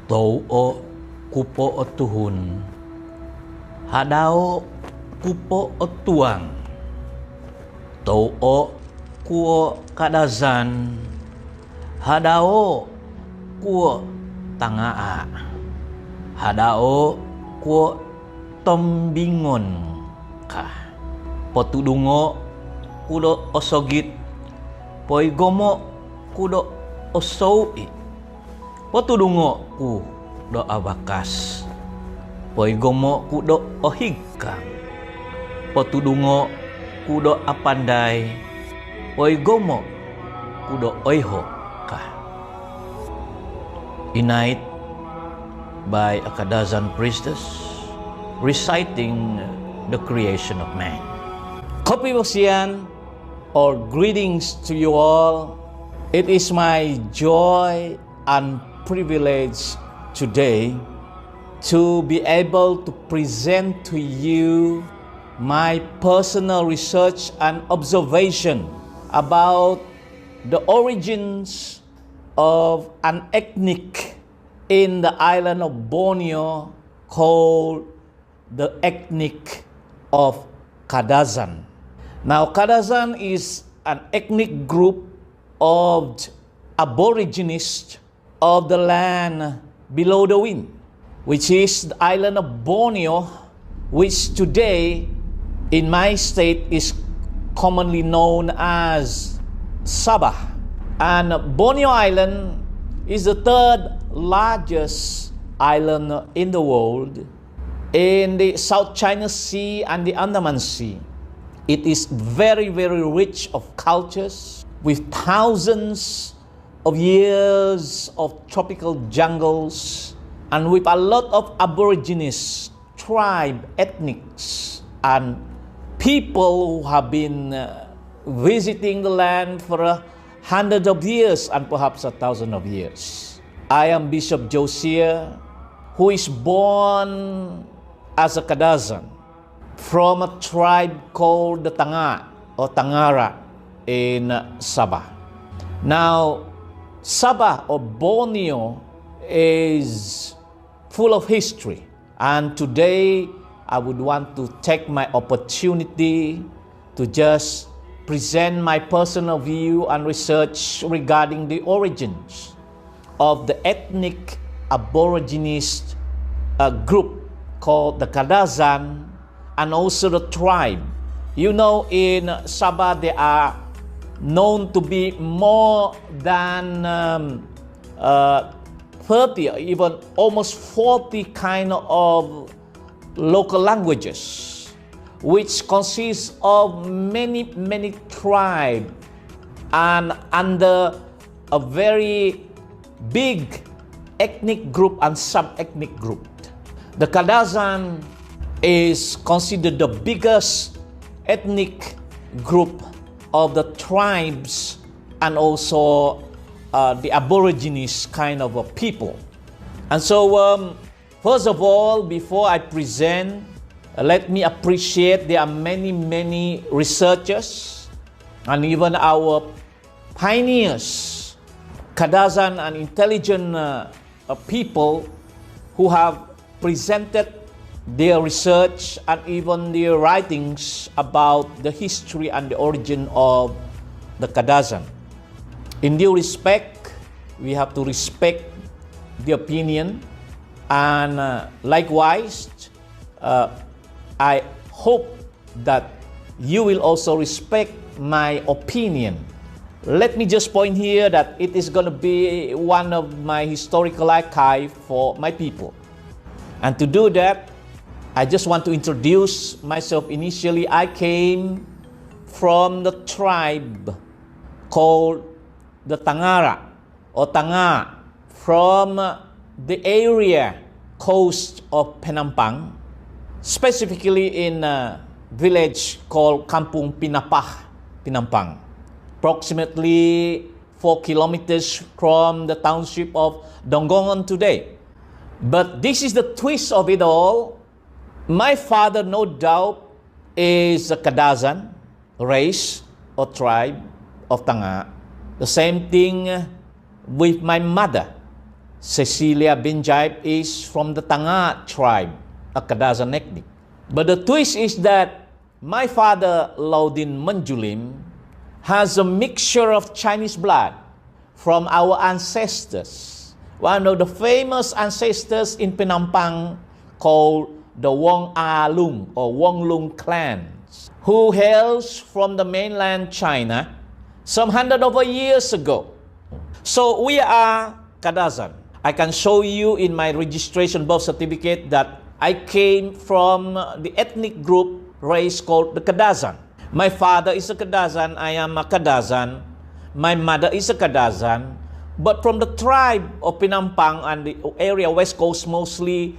Tau o kupo o tuhun, hadao kupo o tuang, tau o kuo kadazan, hadao kuo tangaa, hadao kuo tombingon ka, potudungo kudo osogit, poigomo kudo osoui, potudungo ku do abakas, poigomo kudo ohigkang, potudungo kudo apandai, poigomo kudo oiho ka. Inait by a Kadazan priestess reciting the creation of man. Kopi Bosian, or greetings to you all. It is my joy and privilege today to be able to present to you my personal research and observation about the origins of an ethnic in the island of Borneo called the ethnic of Kadazan. Now, Kadazan is an ethnic group of aborigines of the land below the wind, which is the island of Borneo, which today in my state is commonly known as Sabah. And Borneo Island is the third largest island in the world in the South China Sea and the Andaman Sea. It is very, very rich of cultures with thousands of years of tropical jungles and with a lot of aborigines, tribe, ethnics, and people who have been visiting the land for hundreds of years and perhaps 1,000 of years. I am Bishop Josiah, who is born as a Kadazan from a tribe called the Tanga or Tangara in Sabah. Now, Sabah or Borneo is full of history, and today I would want to take my opportunity to just present my personal view and research regarding the origins of the ethnic aborigines group called the Kadazan, and also the tribe. You know, in Sabah there are known to be more than 30 or even almost 40 kind of local languages, which consists of many tribes and under a very big ethnic group and sub-ethnic group. The Kadazan is considered the biggest ethnic group of the tribes and also the aborigines kind of a people. And so first of all, before I present, let me appreciate there are many researchers and even our pioneers, Kadazan and intelligent people who have presented their research and even their writings about the history and the origin of the Kadazan. In due respect, we have to respect the opinion, and likewise, I hope that you will also respect my opinion. Let me just point here that it is going to be one of my historical archive for my people. And to do that, I just want to introduce myself. Initially, I came from the tribe called the Tangara or Tanga from the area coast of Penampang, specifically in a village called Kampung Penampang, approximately 4 kilometers from the township of Donggongan today. But this is the twist of it all. My father, no doubt, is a Kadazan race or tribe of Tanga. The same thing with my mother. Cecilia Binjai is from the Tanga tribe, a Kadazan ethnic. But the twist is that my father, Laudin Manjulim, has a mixture of Chinese blood from our ancestors. One of the famous ancestors in Penampang called the Wong Alung or Wong Lung clans, who hails from the mainland China some hundred of years ago. So we are Kadazan. I can show you in my registration birth certificate that I came from the ethnic group race called the Kadazan. My father is a Kadazan, I am a Kadazan. My mother is a Kadazan. But from the tribe of Penampang and the area West Coast mostly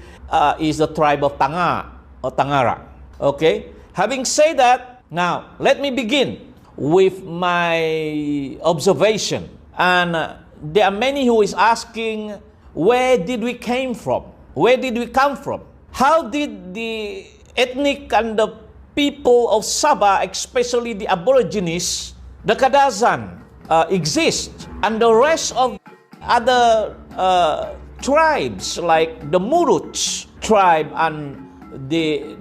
is the tribe of Tanga or Tangara. Okay? Having said that, now let me begin with my observation. And there are many who is asking, where did we came from? Where did we come from? How did the ethnic and the people of Sabah, especially the Aborigines, the Kadazan, exist? And the rest of other tribes like the MURUT tribe and the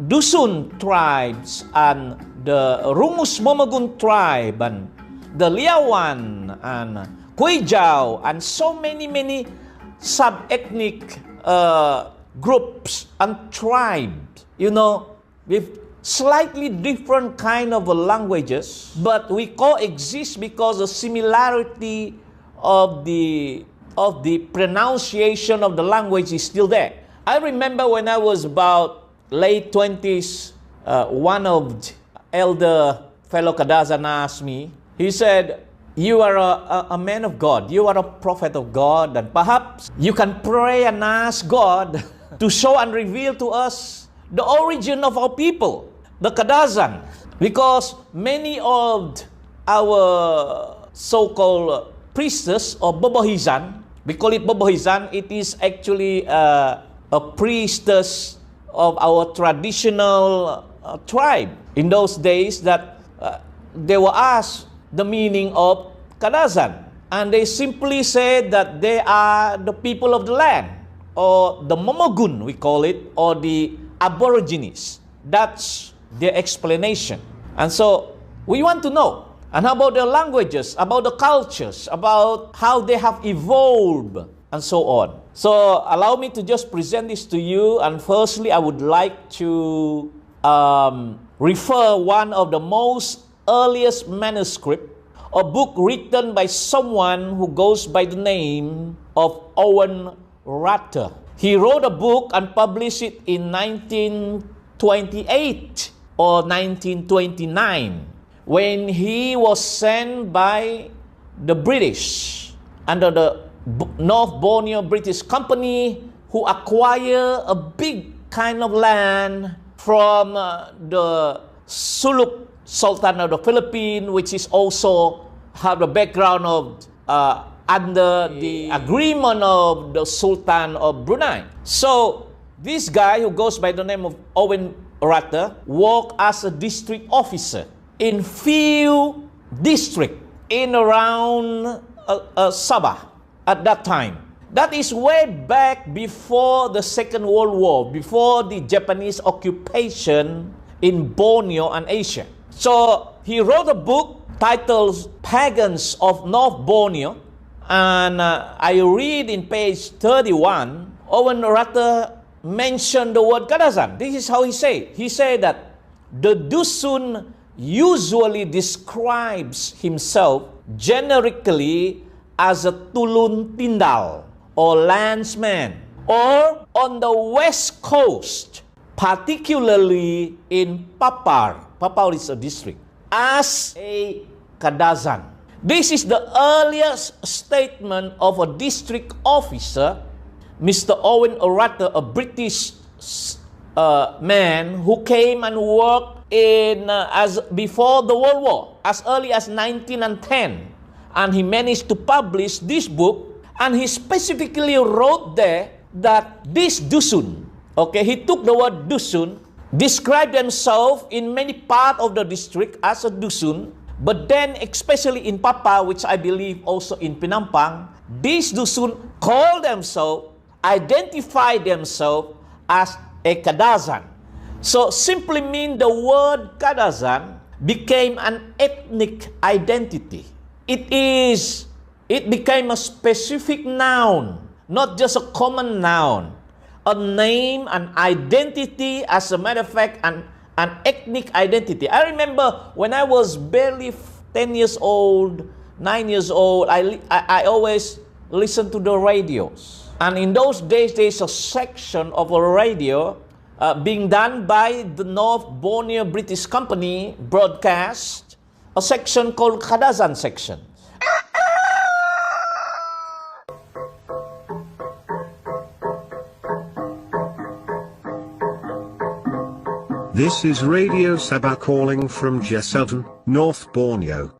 Dusun tribes and the Rumus Momagun tribe and the Liawan and Kuijau and so many sub-ethnic groups and tribes, with slightly different kind of languages, but we coexist because the similarity of the pronunciation of the language is still there. I remember when I was about late 20s, one of the elder fellow Kadazan asked me, he said, you are a man of God, you are a prophet of God, and perhaps you can pray and ask God to show and reveal to us the origin of our people, the Kadazan, because many of our so-called priestess or Bobohizan, we call it Bobohizan, it is actually a priestess of our traditional tribe. In those days that they were asked the meaning of Kadazan, and they simply said that they are the people of the land, or the Momogun we call it, or the Aborigines. That's their explanation. And so we want to know, and how about their languages, about the cultures, about how they have evolved, and so on. So allow me to just present this to you, and firstly I would like to refer one of the most earliest manuscript, a book written by someone who goes by the name of OWEN RUTTER. He wrote a book and published it in 1928 or 1929 when he was sent by the British under the North Borneo British Company, who acquired a big kind of land from the Suluk Sultan of the Philippines, which is also have the background of under the agreement of the Sultan of Brunei. So this guy who goes by the name of OWEN RUTTER worked as a district officer in few districts in around Sabah at that time. That is way back before the Second World War, before the Japanese occupation in Borneo and Asia. So he wrote a book titled Pagans of North Borneo, and I read in page 31, OWEN RUTTER mentioned the word Kadazan. This is how he said. He said that the Dusun usually describes himself generically as a Tulun Tindal or landsman, or on the west coast, particularly in Papar. Papar is a district, as a Kadazan. This is the earliest statement of a district officer, Mr. OWEN RUTTER, a British man who came and worked in as before the World War, as early as 1910, and he managed to publish this book. And he specifically wrote there that this Dusun, okay, he took the word Dusun, described themselves in many parts of the district as a Dusun, but then especially in Papar, which I believe also in Penampang, these Dusun call themselves, identify themselves as a Kadazan. So simply mean the word Kadazan became an ethnic identity. It became a specific noun, not just a common noun, a name, an identity, as a matter of fact, an ethnic identity. I remember when I was barely 10 years old, 9 years old, I always listened to the radios. And in those days, there's a section of a radio being done by the North Borneo British Company broadcast, a section called Kadazan section. This is Radio Sabah calling from Kadazan, North Borneo.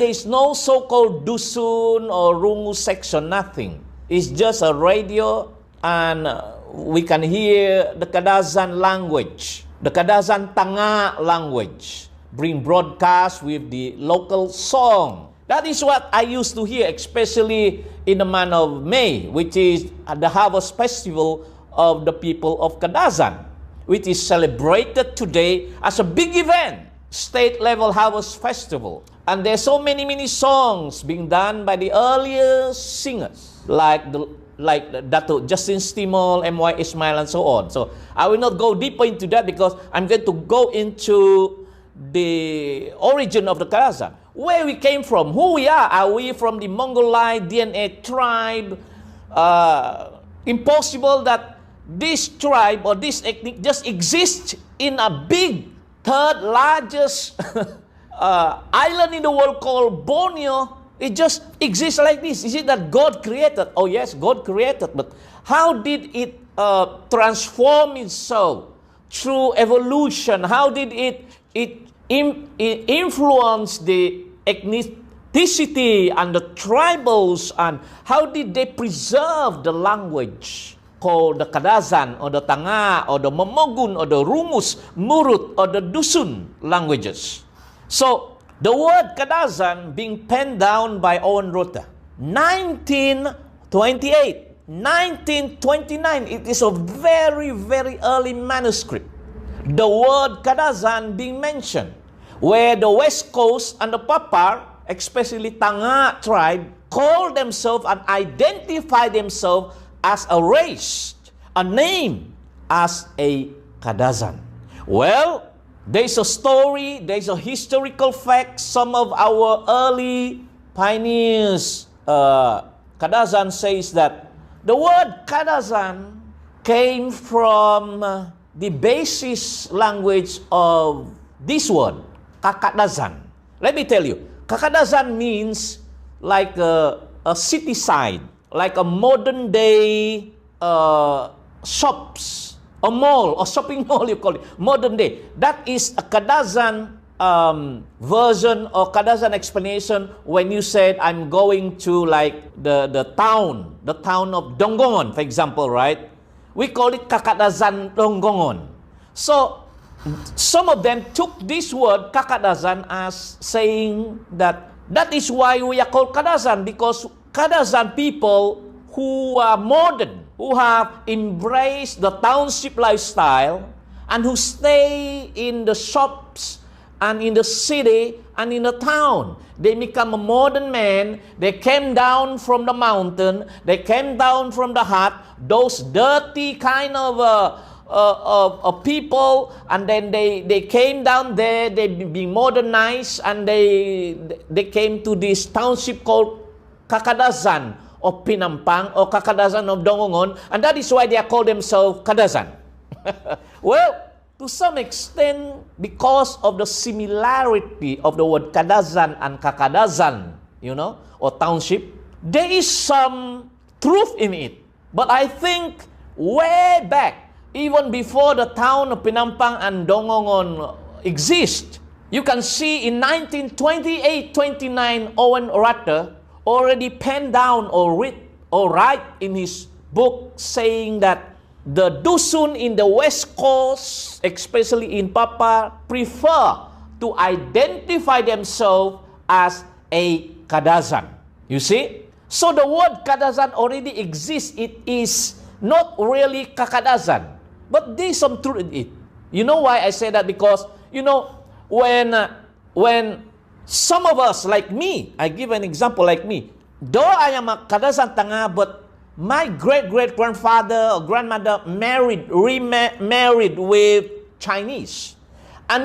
There is no so-called Dusun or Rungu section, nothing. It's just a radio, and we can hear the Kadazan language, the Kadazan Tanga language, being broadcast with the local song. That is what I used to hear, especially in the month of May, which is the harvest festival of the people of Kadazan, which is celebrated today as a big event, state-level harvest festival. And there's so many songs being done by the earlier singers, like Dato Justin Stimol, M.Y. Ismail, and so on. So I will not go deeper into that because I'm going to go into the origin of the Kadazan, where we came from, who we are. Are we from the Mongolite DNA tribe? Impossible that this tribe or this ethnic just exists in a big, third largest island in the world called Borneo. It just exists like this. Is it that God created? Oh yes, God created, but how did it transform itself through evolution? How did it influence the ethnicity and the tribals, and how did they preserve the language called the Kadazan or the Tanga or the Momogun or the Rumus, Murut or the Dusun languages? So the word Kadazan being penned down by OWEN RUTTER, 1928, 1929. It is a very, very early manuscript. The word Kadazan being mentioned, where the West Coast and the Papar, especially Tanga tribe, call themselves and identify themselves as a race, a name, as a Kadazan. Well, there's a story, there's a historical fact. Some of our early pioneers, Kadazan, says that the word Kadazan came from the basis language of this word, Kadazan. Let me tell you, Kadazan means like a city side, like a modern day shops, a mall, or shopping mall, you call it, modern day. That is a Kadazan version or Kadazan explanation when you said, I'm going to like the town of Donggongon, for example, right? We call it Kadazan Donggongon. So some of them took this word Kadazan as saying that is why we are called Kadazan, because Kadazan people who are modern, who have embraced the township lifestyle and who stay in the shops and in the city and in the town. They become a modern man. They came down from the mountain. They came down from the hut. Those dirty kind of people, and then they came down there. They be modernized, and they came to this township called Kadazan, of Penampang or Kadazan of Dongongon, and that is why they are called themselves Kadazan. Well, to some extent, because of the similarity of the word Kadazan and Kakadazan, or township, there is some truth in it. But I think way back, even before the town of Penampang and Dongongon exist, you can see in 1928-29, Owen RUTTER already penned down or write in his book saying that the Dusun in the West Coast, especially in Papar, prefer to identify themselves as a Kadazan. You see? So the word Kadazan already exists. It is not really Kakadazan, but there is some truth in it. You know why I say that? Because, when some of us, like me, I give an example like me, though I am a Kadazan Tanga, but my great-great-grandfather or grandmother remarried with Chinese. And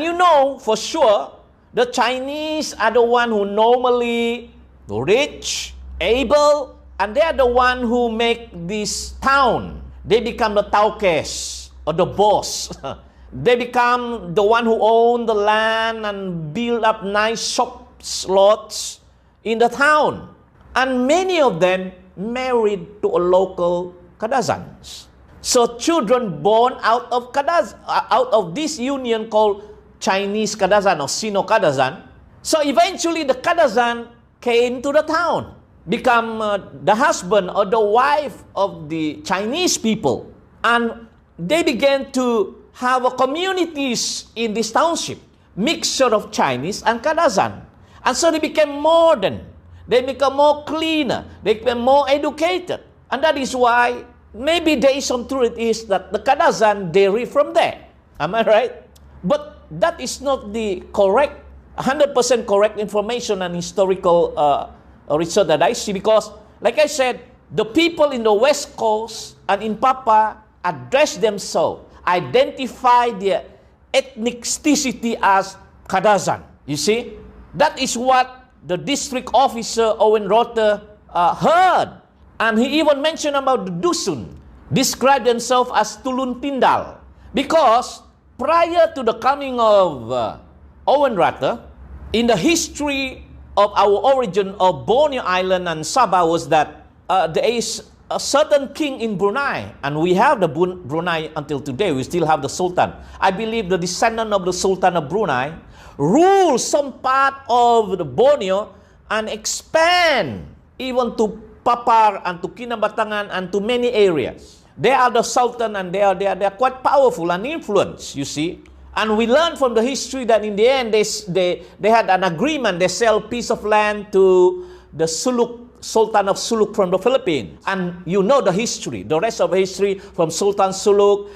for sure, the Chinese are the one who normally rich, able, and they are the one who make this town. They become the taukes or the boss. They become the one who own the land and build up nice shops, lots in the town. And many of them married to a local Kadazans. So children born out of this union called Chinese Kadazan or Sino-Kadazan. So eventually the Kadazan came to the town, become the husband or the wife of the Chinese people. And they began to have communities in this township, mixture of Chinese and Kadazan. And so they became modern. They become more cleaner. They become more educated. And that is why maybe there is some truth is that the Kadazan derive from there. Am I right? But that is not the correct, 100% correct information and historical research that I see, because, like I said, the people in the West Coast and in Papar address themselves, identify their ethnicity as Kadazan. You see? That is what the district officer, Owen RUTTER, heard. And he even mentioned about the Dusun, described themselves as Tulun Tindal. Because prior to the coming of Owen RUTTER, in the history of our origin of Borneo Island and Sabah was that there is a certain king in Brunei, and we have the Brunei until today. We still have the Sultan. I believe the descendant of the Sultan of Brunei rule some part of the Borneo and expand even to Papar and to Kinabatangan and to many areas. They are the Sultan, and they are quite powerful and influenced, you see. And we learn from the history that in the end they had an agreement. They sell a piece of land to the Sultan of Suluk from the Philippines. And you know the history, the rest of the history from Sultan Suluk.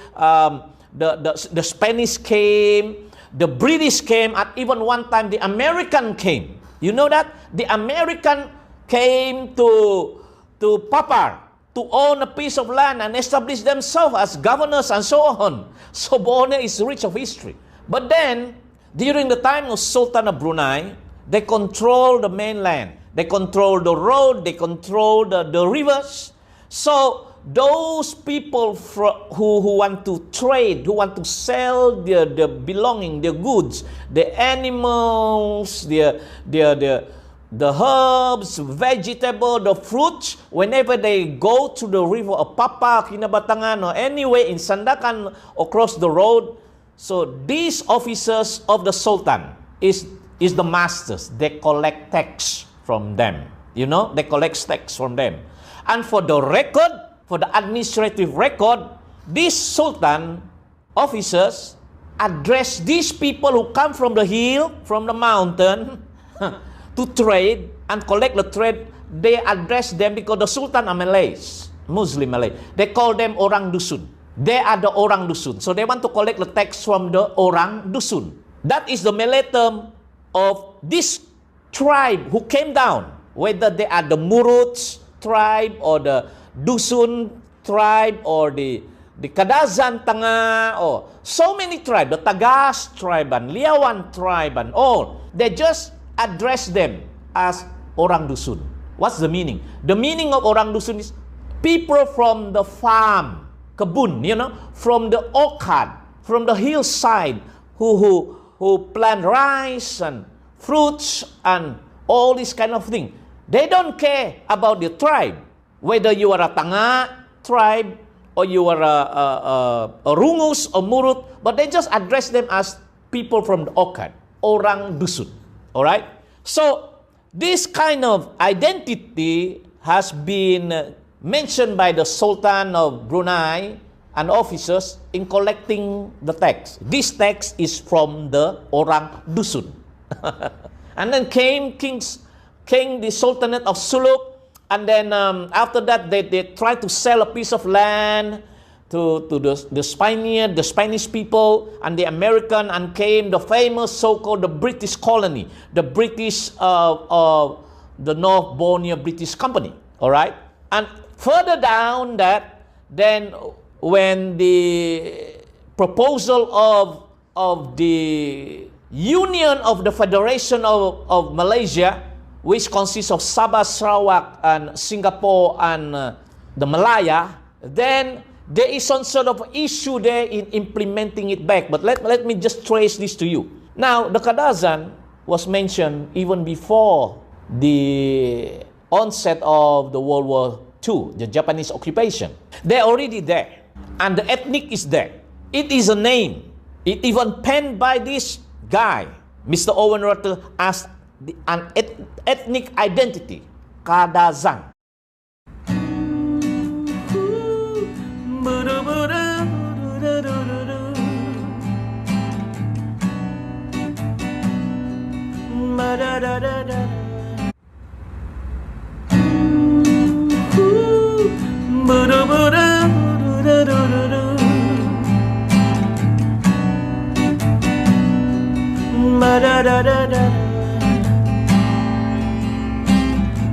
The Spanish came, the British came, at even one time the American came. You know that? The American came to Papar to own a piece of land and establish themselves as governors and so on. So Borneo is rich of history. But then, during the time of Sultan of Brunei, they control the mainland. They control the road, they control the rivers. So those people who want to trade, who want to sell their belonging, their goods, the animals, the herbs, vegetable, the fruits, whenever they go to the river of Papar, Kinabatangan, or anywhere in Sandakan across the road, so these officers of the Sultan is the masters. They collect tax from them. You know, they collect tax from them. And for the record, for the administrative record, these Sultan officers address these people who come from the hill, from the mountain, to trade and collect the trade. They address them because the Sultan are Malays, Muslim Malay. They call them Orang Dusun. They are the Orang Dusun. So they want to collect the tax from the Orang Dusun. That is the Malay term of this tribe who came down, whether they are the MURUT tribe or the Dusun tribe or the Kadazan Tanga, or so many tribes, the Tagas tribe and Liawan tribe and all. They just address them as Orang Dusun. What's the meaning? The meaning of orang dusun is people from the farm, kebun, from the orchard, from the hillside, who plant rice and fruits and all this kind of thing. They don't care about the tribe, whether you are a Tanga tribe or you are a Rungus or Murut, but they just address them as people from the orchard, orang dusun. All right? So this kind of identity has been mentioned by the Sultan of Brunei and officers in collecting the text. This text is from the orang dusun. And then came the Sultanate of Suluk, and then after that they tried to sell a piece of land to the Spaniard, the Spanish people, and the American, and came the famous so-called the British colony, the British, the North Borneo British Company, all right? And further down that, then when the proposal of the Union of the Federation of Malaysia, which consists of Sabah, Sarawak, and Singapore, and the Malaya, then there is some sort of issue there in implementing it back. But let me just trace this to you. Now, the Kadazan was mentioned even before the onset of the World War II, the Japanese occupation. They're already there, and the ethnic is there. It is a name. It even penned by this guy, Mr. Owen RUTTER, as an ethnic identity, Kadazan.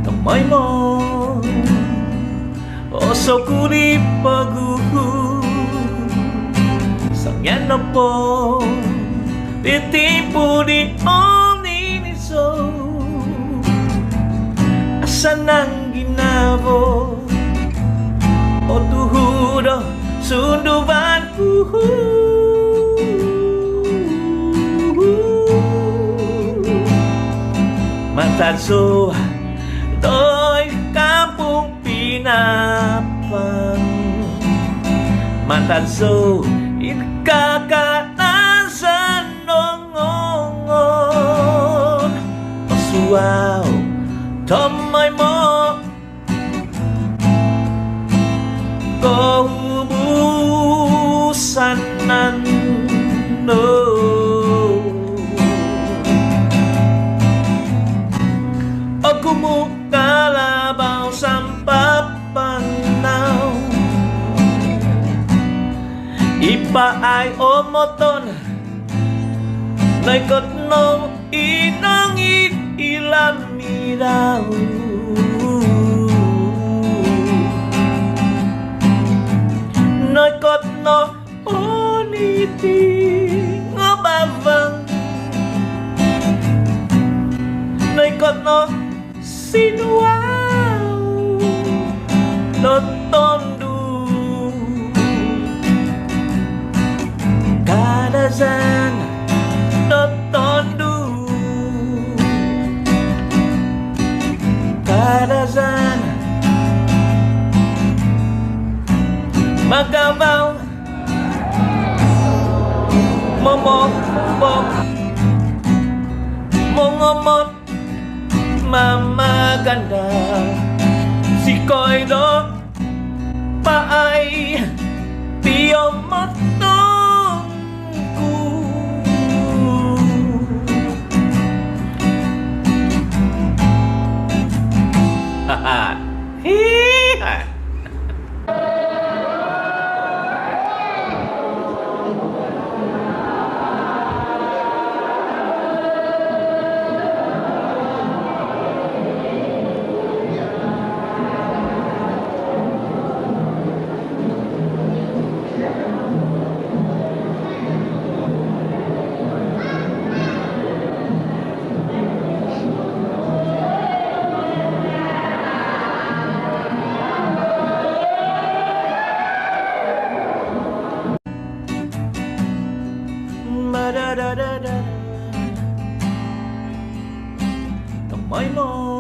Kamay mo oso kuli paguhu sangyan na po titipo di oniniso asan ang ginabo o tuhudo sunduban kuhu matanso do'y kampung Penampang matanso ikakatasan nongongon pasuaw tamay mo kaubusan nan no Gumu kalabaw sampapanaw Ipa ay omoton Naikot no inangit ilamiraw Naikot no oniti ngabavang Naikot no sinuaw lotondu Kadazan lotondu Kadazan magabaw momok mongomot Mama ganda si koido paay piyomotongku haha hiha Nang may